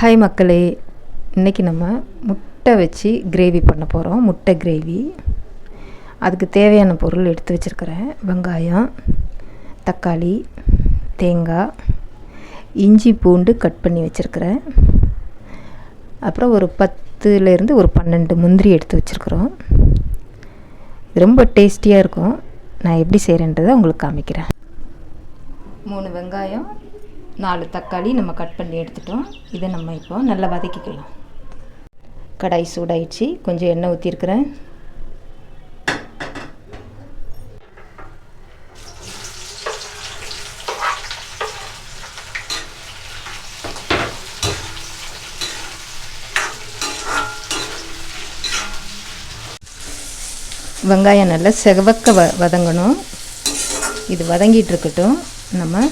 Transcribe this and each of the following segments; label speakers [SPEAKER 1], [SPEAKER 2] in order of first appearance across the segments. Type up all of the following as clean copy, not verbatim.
[SPEAKER 1] Hi மக்களே, இன்றைக்கி நம்ம முட்டை வச்சு கிரேவி பண்ண போகிறோம். முட்டை கிரேவி. அதுக்கு தேவையான பொருள் எடுத்து வச்சுருக்கிறேன். வெங்காயம், தக்காளி, தேங்காய், இஞ்சி பூண்டு கட் பண்ணி வச்சுருக்கிறேன். அப்புறம் ஒரு 10லேருந்து ஒரு 12 முந்திரி எடுத்து வச்சுருக்குறோம். ரொம்ப டேஸ்டியாக இருக்கும். நான் எப்படி செய்கிறேன்றதை உங்களுக்கு காமிக்கிறேன். 3 வெங்காயம், 4 தக்காளி நம்ம கட் பண்ணி எடுத்துட்டோம். இதை நம்ம இப்போ நல்லா வதக்கிக்கலாம். கடாய் சூடாயிடுச்சு. கொஞ்சம் எண்ணெய் ஊற்றிருக்கிறேன். வெங்காயம் நல்லா செவக்க வதங்கணும். இது வதங்கிட்டு இருக்கட்டும். நம்ம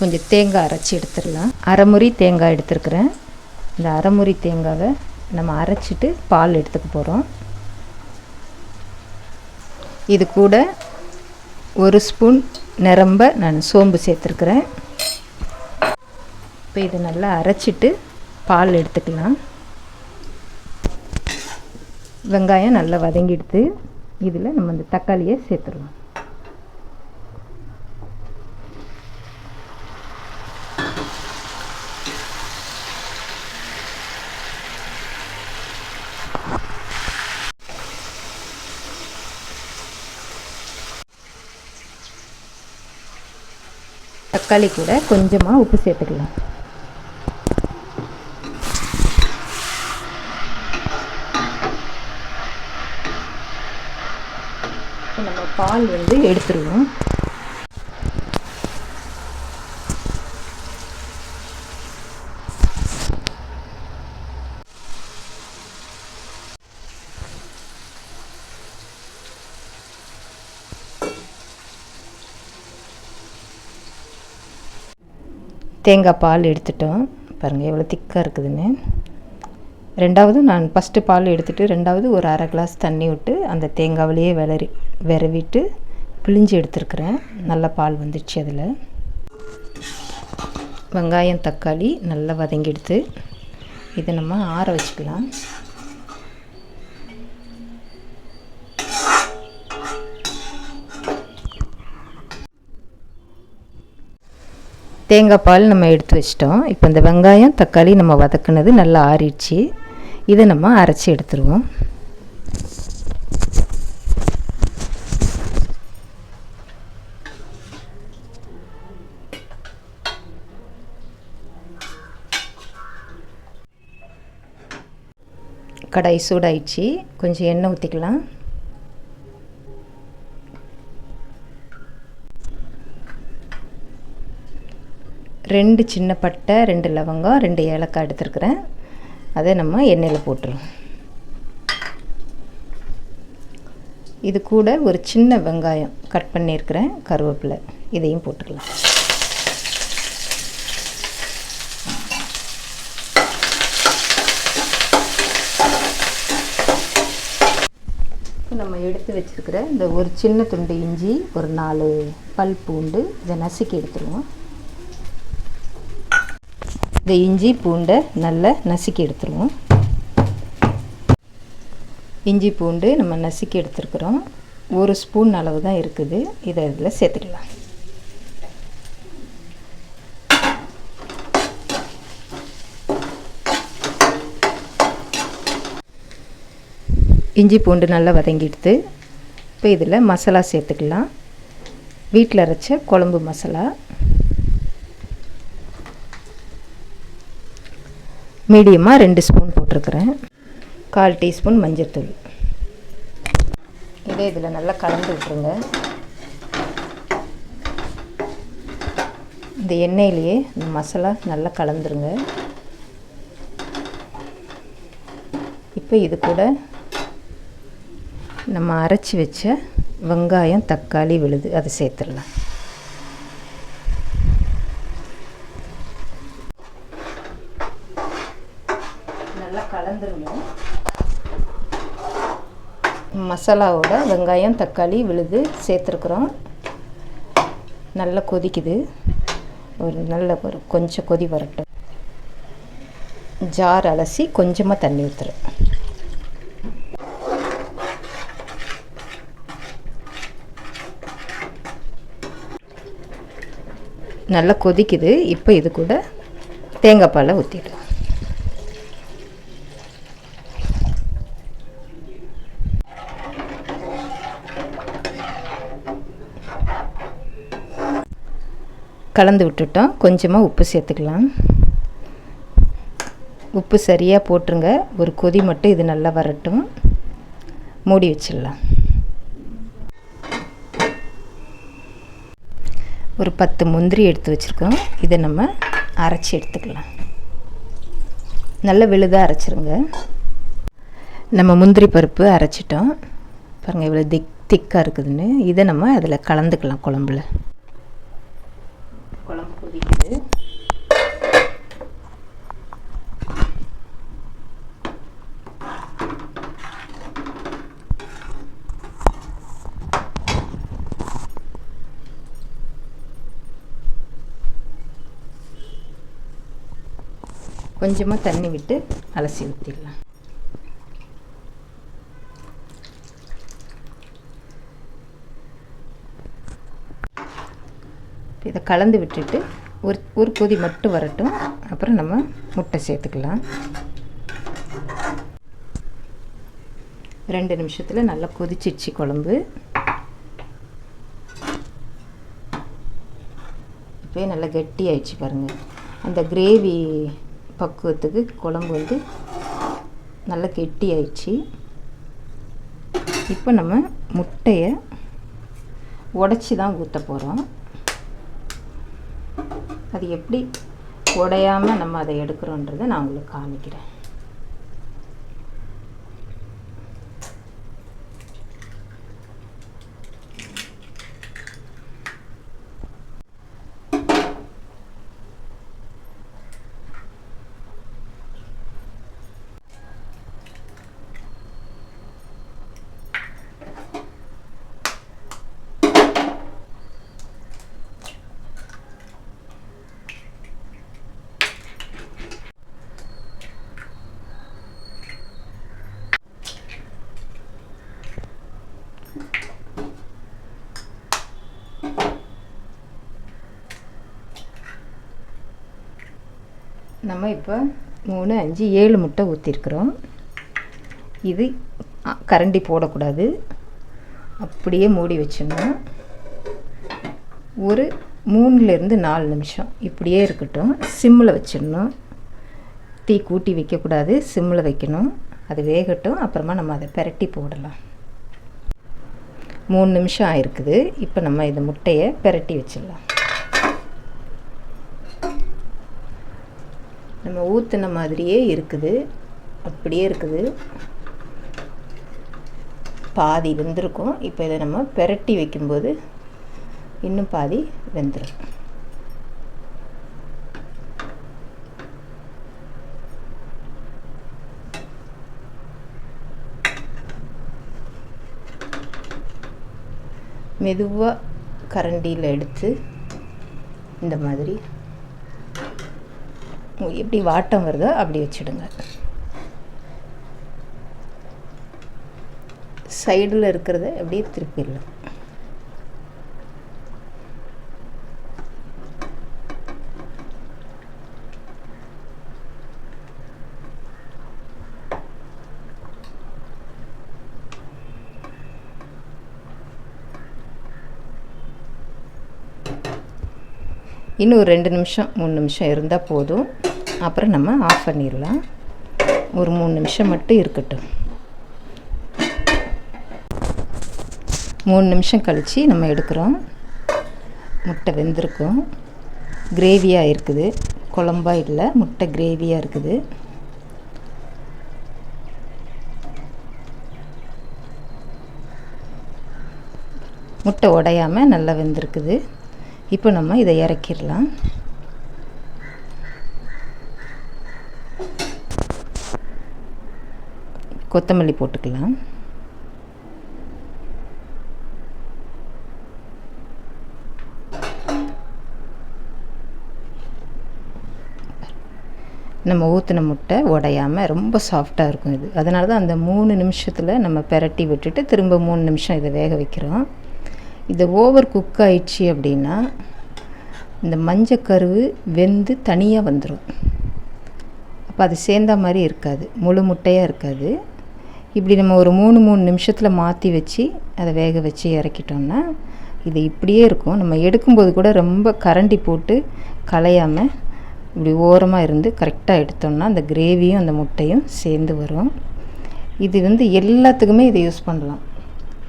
[SPEAKER 1] கொஞ்சம் தேங்காய் அரைச்சி எடுத்துடலாம். அரைமுறி தேங்காய் எடுத்துருக்குறேன். இந்த அரைமுறி தேங்காவை நம்ம அரைச்சிட்டு பால் எடுத்துக்க போகிறோம். இது கூட 1 ஸ்பூன் நிரம்ப நான் சோம்பு சேர்த்துருக்குறேன். இப்போ இதை நல்லா அரைச்சிட்டு பால் எடுத்துக்கலாம். வெங்காயம் நல்லா வதங்கிடுது. இதில் நம்ம இந்த தக்காளியை சேர்த்துருவோம். தக்காளி கூட கொஞ்சமாக உப்பு சேர்த்துக்கலாம். நம்ம பால் எடுத்துருவோம். தேங்காய் பால் எடுத்துட்டோம். பாருங்கள் எவ்வளோ திக்காக இருக்குதுன்னு. ரெண்டாவது நான் ஃபஸ்ட்டு பால் எடுத்துகிட்டு ரெண்டாவது ஒரு அரை கிளாஸ் தண்ணி விட்டு அந்த தேங்காவிலேயே விரவிட்டு பிழிஞ்சு எடுத்துருக்குறேன். நல்லா பால் வந்துடுச்சு. அதில் வெங்காயம் தக்காளி நல்லா வதங்கிடுது. இதை நம்ம ஆற வச்சுக்கலாம். தேங்காய் பால் நம்ம எடுத்து வச்சிட்டோம். இப்போ இந்த வெங்காயம் தக்காளி நம்ம வதக்குனது நல்லா ஆறிடுச்சு. இதை நம்ம அரைச்சி எடுத்துருவோம். கடாய் சூடாயிடுச்சு. கொஞ்சம் எண்ணெய் ஊற்றிக்கலாம். ரெண்டு சின்ன பட்டை, 2 லவங்கம், 2 ஏலக்காய் எடுத்துருக்குறேன். அதை நம்ம எண்ணெயில் போட்டுருவோம். இது கூட ஒரு சின்ன வெங்காயம் கட் பண்ணியிருக்கிறேன், கருவேப்பிலை, இதையும் போட்டுக்கலாம். நம்ம எடுத்து வச்சுருக்கிற இந்த ஒரு சின்ன துண்டு இஞ்சி, ஒரு 4 பல் பூண்டு, இதை நசுக்கி எடுத்துருவோம். இந்த இஞ்சி பூண்டை நல்லா நசுக்கி எடுத்துருவோம். இஞ்சி பூண்டு நம்ம நசுக்கி எடுத்துருக்குறோம். 1 ஸ்பூன் அளவு தான் இருக்குது. இதை இதில் சேர்த்துக்கலாம். இஞ்சி பூண்டு நல்லா வதங்கிடுது. இப்போ இதில் மசாலா சேர்த்துக்கலாம். வீட்டில் அரைச்ச குழம்பு மசாலா மீடியமாக 2 ஸ்பூன் போட்டிருக்கிறேன். 1/4 டீஸ்பூன் மஞ்சள்தூள். இதே இதில் நல்லா கலந்து விட்டுருங்க. இந்த எண்ணெயிலேயே இந்த மசாலா நல்லா கலந்துருங்க. இப்போ இது கூட நம்ம அரைச்சி வச்ச வெங்காயம் தக்காளி விழுது அதை சேர்த்துடலாம். நல்லா கலந்துருங்க. மசாலாவோட வெங்காயம் தக்காளி விழுது சேர்த்துருக்குறோம். நல்லா கொதிக்குது. ஒரு கொஞ்சம் கொதி வரட்டும். ஜார் அலசி கொஞ்சமாக தண்ணி ஊற்றுறேன். நல்லா கொதிக்குது. இப்போ இது கூட தேங்காய் பாலை ஊற்றிடுவோம். கலந்து விட்டுட்டோம். கொஞ்சமாக உப்பு சேர்த்துக்கலாம். உப்பு சரியாக போட்டுருங்க. ஒரு கொதி மட்டும் இது நல்லா வரட்டும். மூடி வச்சிடலாம். ஒரு 10 முந்திரி எடுத்து வச்சுருக்கோம். இதை நம்ம அரைச்சி எடுத்துக்கலாம். நல்ல விழுதாக அரைச்சிருங்க. நம்ம முந்திரி பருப்பு அரைச்சிட்டோம். பாருங்கள் இவ்வளோ திக்காக இருக்குதுன்னு. இதை நம்ம அதில் கலந்துக்கலாம். குழம்புல குழம்பு கொதிக்குது. கொஞ்சமாக தண்ணி விட்டு அலசி ஊற்றிடலாம். இதை கலந்து விட்டுட்டு ஒரு கொதி மட்டும் வரட்டும். அப்புறம் நம்ம முட்டை சேர்த்துக்கலாம். 2 நிமிஷத்தில் நல்லா கொதிச்சிடுச்சு குழம்பு. இப்போ நல்லா கெட்டி ஆயிடுச்சு பாருங்கள். அந்த கிரேவி பக்குவத்துக்கு குழம்பு வந்து நல்லா கெட்டி ஆயிடுச்சு. இப்போ நம்ம முட்டையை உடச்சி தான் ஊற்ற போகிறோம். அது எப்படி உடையாமல் நம்ம அதை எடுக்கிறோன்றதை நான் உங்களுக்கு காமிக்கிறேன். நம்ம இப்போ 3, 5, 7 முட்டை ஊற்றிருக்கிறோம். இது கரண்டி போடக்கூடாது. அப்படியே மூடி வச்சிடணும். ஒரு 3லேருந்து 4 நிமிஷம் இப்படியே இருக்கட்டும். சிம்மில் வச்சிடணும். தீ கூட்டி வைக்கக்கூடாது. சிம்மில் வைக்கணும். அது வேகட்டும். அப்புறமா நம்ம அதை பெரட்டி போடலாம். 3 நிமிஷம் ஆயிருக்குது. இப்போ நம்ம இந்த முட்டையை பெரட்டி வச்சிடலாம். நம்ம ஊற்றின மாதிரியே இருக்குது. அப்படியே இருக்குது. பாதி வெந்திருக்கும். இப்போ இதை நம்ம பெரட்டி வைக்கும்போது இன்னும் பாதி வெந்துடும். மெதுவாக கரண்டியில் எடுத்து இந்த மாதிரி எப்படி வாட்டம் வருதோ அப்படி வச்சுடுங்க. சைடில் இருக்கிறத அப்படியே திருப்பிடலாம். இன்னும் ஒரு 2 நிமிஷம் 3 நிமிஷம் இருந்தால் போதும். அப்புறம் நம்ம ஆஃப் பண்ணிடலாம். ஒரு 3 நிமிஷம் மட்டும் இருக்கட்டும். 3 நிமிஷம் கழித்து நம்ம எடுக்கிறோம். முட்டை வெந்திருக்கும். கிரேவியாக இருக்குது. குழம்பாக இல்லை, முட்டை கிரேவியாக இருக்குது. முட்டை உடையாமல் நல்லா வெந்திருக்குது. இப்போ நம்ம இதை இறக்கிடலாம். கொத்தமல்லி போட்டுக்கலாம். நம்ம ஊற்றின முட்டை உடையாமல் ரொம்ப சாஃப்டாக இருக்கும் இது. அதனால தான் அந்த 3 நிமிஷத்தில் நம்ம பெரட்டி விட்டுட்டு திரும்ப 3 நிமிஷம் இதை வேக வைக்கிறோம். இது ஓவர் குக் ஆயிடுச்சு அப்படின்னா இந்த மஞ்சக்கருவு வெந்து தனியாக வந்துடும். அப்போ அது சேர்ந்த மாதிரி இருக்காது, முழு முட்டையாக இருக்காது. இப்படி நம்ம ஒரு 3 நிமிஷத்தில் மாற்றி வச்சு அதை வேக வச்சு இறக்கிட்டோம்னா இது இப்படியே இருக்கும். நம்ம எடுக்கும்போது கூட ரொம்ப கரண்டி போட்டு கலையாமல் இப்படி ஓரமாக இருந்து கரெக்டாக எடுத்தோம்னா அந்த கிரேவியும் அந்த முட்டையும் சேர்ந்து வரும். இது எல்லாத்துக்குமே இதை யூஸ் பண்ணலாம்.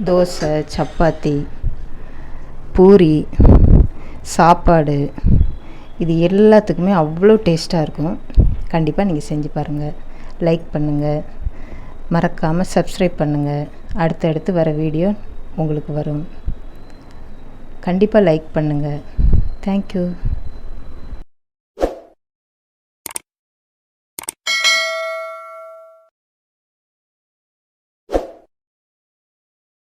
[SPEAKER 1] தோசை, சப்பாத்தி, பூரி, சாப்பாடு, இது எல்லாத்துக்குமே அவ்வளோ டேஸ்ட்டாக இருக்கும். கண்டிப்பாக நீங்கள் செஞ்சு பாருங்கள். லைக் பண்ணுங்கள், மறக்காமல் சப்ஸ்கிரைப் பண்ணுங்கள். அடுத்தடுத்து வர வீடியோ உங்களுக்கு வரும். கண்டிப்பாக லைக் பண்ணுங்கள். தேங்க்யூ.